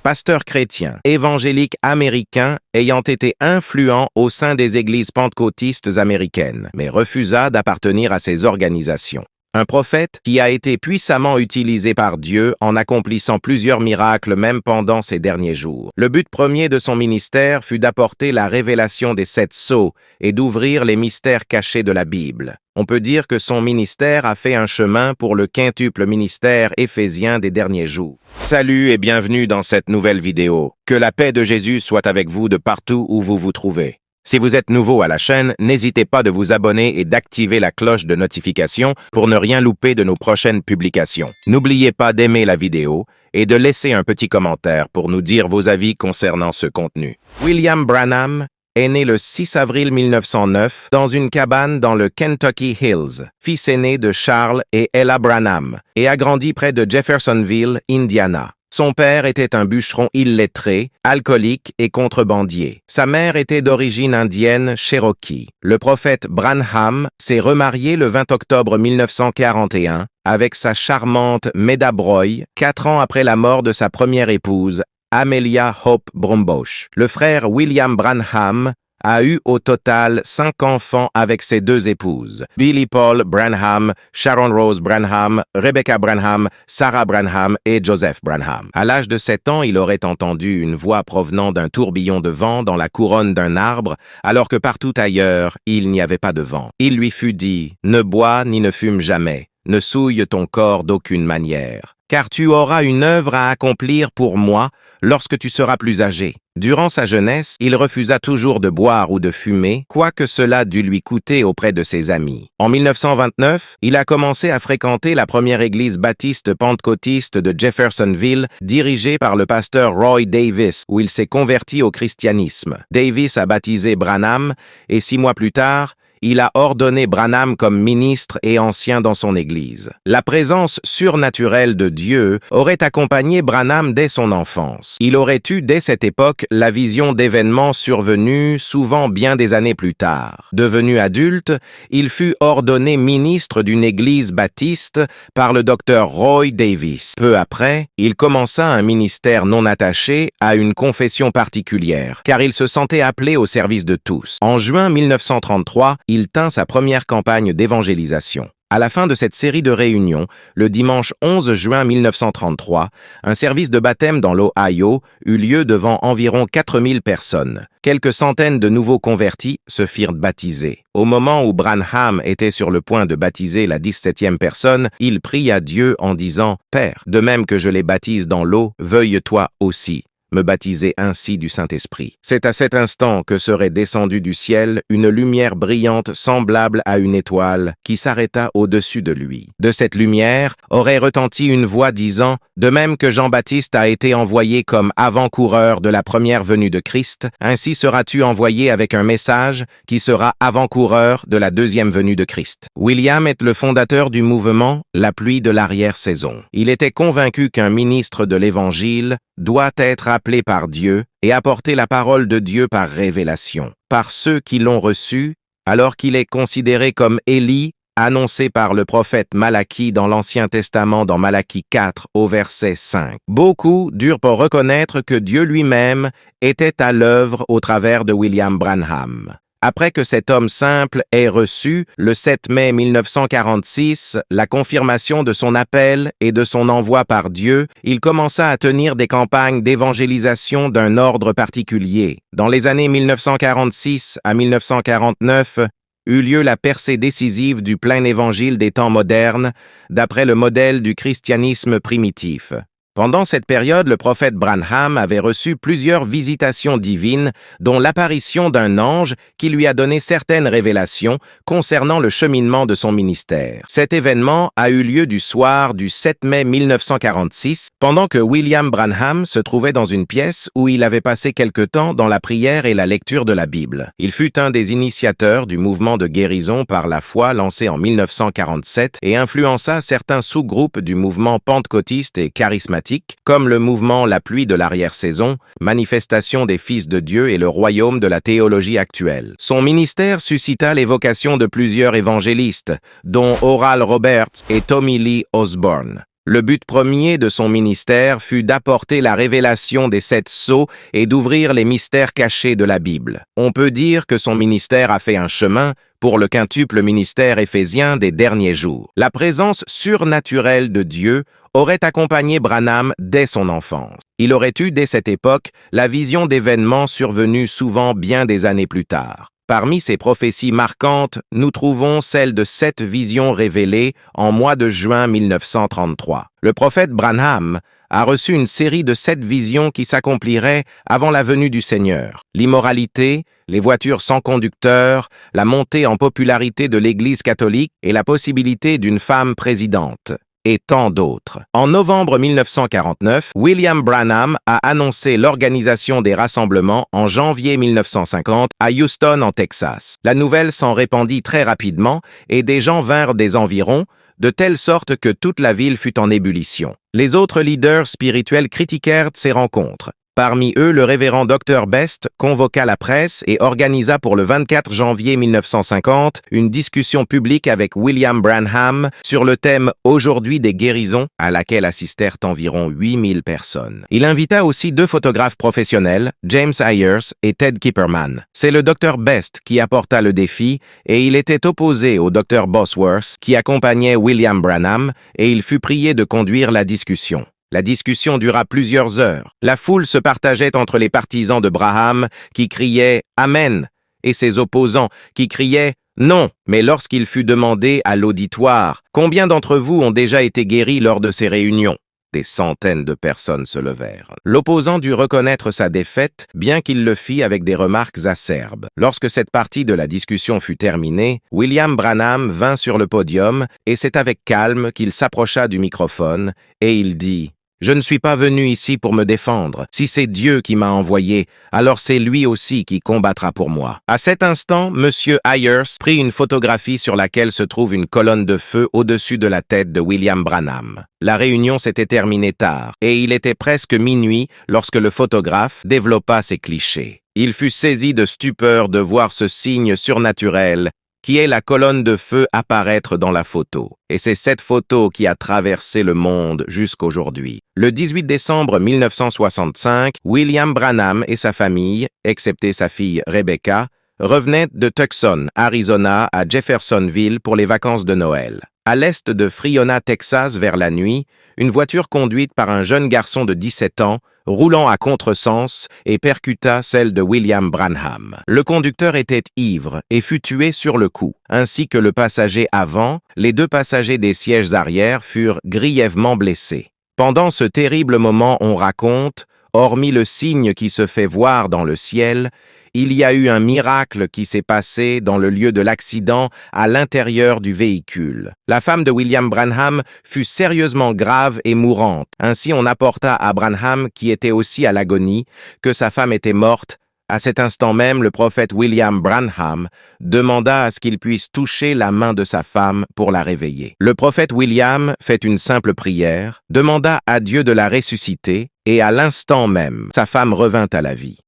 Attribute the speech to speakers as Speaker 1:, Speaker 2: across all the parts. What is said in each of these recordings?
Speaker 1: pasteur chrétien, évangélique américain ayant été influent au sein des églises pentecôtistes américaines, mais refusa d'appartenir à ces organisations. Un prophète qui a été puissamment utilisé par Dieu en accomplissant plusieurs miracles même pendant ses derniers jours. Le but premier de son ministère fut d'apporter la révélation des 7 sceaux et d'ouvrir les mystères cachés de la Bible. On peut dire que son ministère a fait un chemin pour le quintuple ministère éphésien des derniers jours. Salut et bienvenue dans cette nouvelle vidéo. Que la paix de Jésus soit avec vous de partout où vous vous trouvez. Si vous êtes nouveau à la chaîne, n'hésitez pas de vous abonner et d'activer la cloche de notification pour ne rien louper de nos prochaines publications. N'oubliez pas d'aimer la vidéo et de laisser un petit commentaire pour nous dire vos avis concernant ce contenu. William Branham est né le 6 avril 1909 dans une cabane dans le Kentucky Hills, fils aîné de Charles et Ella Branham, et a grandi près de Jeffersonville, Indiana. Son père était un bûcheron illettré, alcoolique et contrebandier. Sa mère était d'origine indienne cherokee. Le prophète Branham s'est remarié le 20 octobre 1941 avec sa charmante Meda Broy, 4 ans après la mort de sa première épouse, Amelia Hope Brumbosh. Le frère William Branham a eu au total 5 enfants avec ses 2 épouses, Billie Paul Branham, Sharon Rose Branham, Rebecca Branham, Sarah Branham et Joseph Branham. À l'âge de 7 ans, il aurait entendu une voix provenant d'un tourbillon de vent dans la couronne d'un arbre, alors que partout ailleurs, il n'y avait pas de vent. Il lui fut dit « Ne bois ni ne fume jamais, ne souille ton corps d'aucune manière, car tu auras une œuvre à accomplir pour moi lorsque tu seras plus âgé. » Durant sa jeunesse, il refusa toujours de boire ou de fumer, quoique cela dût lui coûter auprès de ses amis. En 1929, il a commencé à fréquenter la première église baptiste pentecôtiste de Jeffersonville, dirigée par le pasteur Roy Davis, où il s'est converti au christianisme. Davis a baptisé Branham, et 6 mois plus tard, il a ordonné Branham comme ministre et ancien dans son église. La présence surnaturelle de Dieu aurait accompagné Branham dès son enfance. Il aurait eu dès cette époque la vision d'événements survenus souvent bien des années plus tard. Devenu adulte, il fut ordonné ministre d'une église baptiste par le docteur Roy Davis. Peu après, il commença un ministère non attaché à une confession particulière, car il se sentait appelé au service de tous. En juin 1933, il tint sa première campagne d'évangélisation. À la fin de cette série de réunions, le dimanche 11 juin 1933, un service de baptême dans l'Ohio eut lieu devant environ 4000 personnes. Quelques centaines de nouveaux convertis se firent baptiser. Au moment où Branham était sur le point de baptiser la 17e personne, il pria Dieu en disant « Père, de même que je les baptise dans l'eau, veuille toi aussi me baptiser ainsi du Saint-Esprit. » C'est à cet instant que serait descendue du ciel une lumière brillante semblable à une étoile qui s'arrêta au-dessus de lui. De cette lumière aurait retenti une voix disant « De même que Jean-Baptiste a été envoyé comme avant-coureur de la première venue de Christ, ainsi seras-tu envoyé avec un message qui sera avant-coureur de la deuxième venue de Christ. » William est le fondateur du mouvement « La pluie de l'arrière-saison ». Il était convaincu qu'un ministre de l'Évangile doit être appelé par Dieu et apporter la parole de Dieu par révélation, par ceux qui l'ont reçu, alors qu'il est considéré comme Élie, annoncé par le prophète Malachie dans l'Ancien Testament dans Malachie 4 au verset 5. Beaucoup durent pour reconnaître que Dieu lui-même était à l'œuvre au travers de William Branham. Après que cet homme simple ait reçu, le 7 mai 1946, la confirmation de son appel et de son envoi par Dieu, il commença à tenir des campagnes d'évangélisation d'un ordre particulier. Dans les années 1946 à 1949, eut lieu la percée décisive du plein évangile des temps modernes, d'après le modèle du christianisme primitif. Pendant cette période, le prophète Branham avait reçu plusieurs visitations divines, dont l'apparition d'un ange qui lui a donné certaines révélations concernant le cheminement de son ministère. Cet événement a eu lieu du soir du 7 mai 1946, pendant que William Branham se trouvait dans une pièce où il avait passé quelque temps dans la prière et la lecture de la Bible. Il fut un des initiateurs du mouvement de guérison par la foi lancé en 1947 et influença certains sous-groupes du mouvement pentecôtiste et charismatique, comme le mouvement La pluie de l'arrière-saison, Manifestation des fils de Dieu et le royaume de la théologie actuelle. Son ministère suscita les vocations de plusieurs évangélistes, dont Oral Roberts et Tommy Lee Osborne. Le but premier de son ministère fut d'apporter la révélation des 7 sceaux et d'ouvrir les mystères cachés de la Bible. On peut dire que son ministère a fait un chemin pour le quintuple ministère éphésien des derniers jours. La présence surnaturelle de Dieu aurait accompagné Branham dès son enfance. Il aurait eu dès cette époque la vision d'événements survenus souvent bien des années plus tard. Parmi ces prophéties marquantes, nous trouvons celle de 7 visions révélées en mois de juin 1933. Le prophète Branham a reçu une série de 7 visions qui s'accompliraient avant la venue du Seigneur. L'immoralité, les voitures sans conducteur, la montée en popularité de l'Église catholique et la possibilité d'une femme présidente. Et tant d'autres. En novembre 1949, William Branham a annoncé l'organisation des rassemblements en janvier 1950 à Houston, en Texas. La nouvelle s'en répandit très rapidement et des gens vinrent des environs, de telle sorte que toute la ville fut en ébullition. Les autres leaders spirituels critiquèrent ces rencontres. Parmi eux, le révérend Dr. Best convoqua la presse et organisa pour le 24 janvier 1950 une discussion publique avec William Branham sur le thème « Aujourd'hui des guérisons » à laquelle assistèrent environ 8000 personnes. Il invita aussi 2 photographes professionnels, James Ayers et Ted Kipperman. C'est le Dr. Best qui apporta le défi et il était opposé au Dr. Bosworth qui accompagnait William Branham et il fut prié de conduire la discussion. La discussion dura plusieurs heures. La foule se partageait entre les partisans de Branham qui criaient « Amen » et ses opposants qui criaient « Non ». Mais lorsqu'il fut demandé à l'auditoire « Combien d'entre vous ont déjà été guéris lors de ces réunions ?» Des centaines de personnes se levèrent. L'opposant dut reconnaître sa défaite, bien qu'il le fît avec des remarques acerbes. Lorsque cette partie de la discussion fut terminée, William Branham vint sur le podium et c'est avec calme qu'il s'approcha du microphone et il dit « Je ne suis pas venu ici pour me défendre. Si c'est Dieu qui m'a envoyé, alors c'est lui aussi qui combattra pour moi. » À cet instant, M. Ayers prit une photographie sur laquelle se trouve une colonne de feu au-dessus de la tête de William Branham. La réunion s'était terminée tard, et il était presque minuit lorsque le photographe développa ses clichés. Il fut saisi de stupeur de voir ce signe surnaturel qui est la colonne de feu apparaître dans la photo. Et c'est cette photo qui a traversé le monde jusqu'aujourd'hui. Le 18 décembre 1965, William Branham et sa famille, excepté sa fille Rebecca, revenaient de Tucson, Arizona, à Jeffersonville pour les vacances de Noël. À l'est de Friona, Texas, vers la nuit, une voiture conduite par un jeune garçon de 17 ans, roulant à contresens, et percuta celle de William Branham. Le conducteur était ivre et fut tué sur le coup, ainsi que le passager avant. Les 2 passagers des sièges arrière furent grièvement blessés. Pendant ce terrible moment, on raconte, hormis le signe qui se fait voir dans le ciel, il y a eu un miracle qui s'est passé dans le lieu de l'accident à l'intérieur du véhicule. La femme de William Branham fut sérieusement grave et mourante. Ainsi, on apporta à Branham, qui était aussi à l'agonie, que sa femme était morte. À cet instant même, le prophète William Branham demanda à ce qu'il puisse toucher la main de sa femme pour la réveiller. Le prophète William fait une simple prière, demanda à Dieu de la ressusciter, et à l'instant même, sa femme revint à la vie.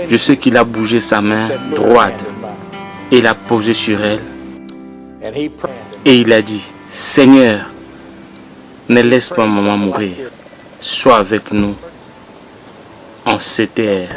Speaker 2: Je sais qu'il a bougé sa main droite et l'a posée sur elle. Et il a dit, « Seigneur, ne laisse pas maman mourir. Sois avec nous en cette ère. »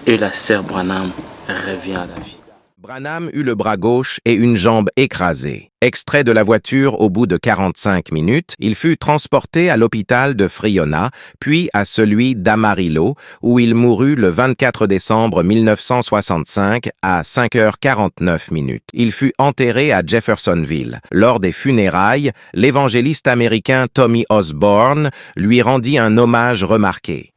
Speaker 2: Et la sœur Branham revient à la vie.
Speaker 1: Branham eut le bras gauche et une jambe écrasée. Extrait de la voiture au bout de 45 minutes, il fut transporté à l'hôpital de Friona, puis à celui d'Amarillo, où il mourut le 24 décembre 1965 à 5h49. Il fut enterré à Jeffersonville. Lors des funérailles, l'évangéliste américain Tommy Osborne lui rendit un hommage remarqué.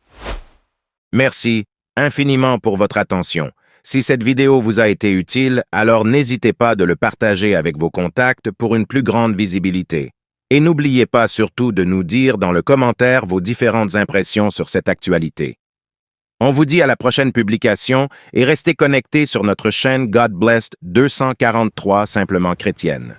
Speaker 1: Merci infiniment pour votre attention. Si cette vidéo vous a été utile, alors n'hésitez pas de le partager avec vos contacts pour une plus grande visibilité. Et n'oubliez pas surtout de nous dire dans le commentaire vos différentes impressions sur cette actualité. On vous dit à la prochaine publication et restez connectés sur notre chaîne God Blessed 243 Simplement Chrétienne.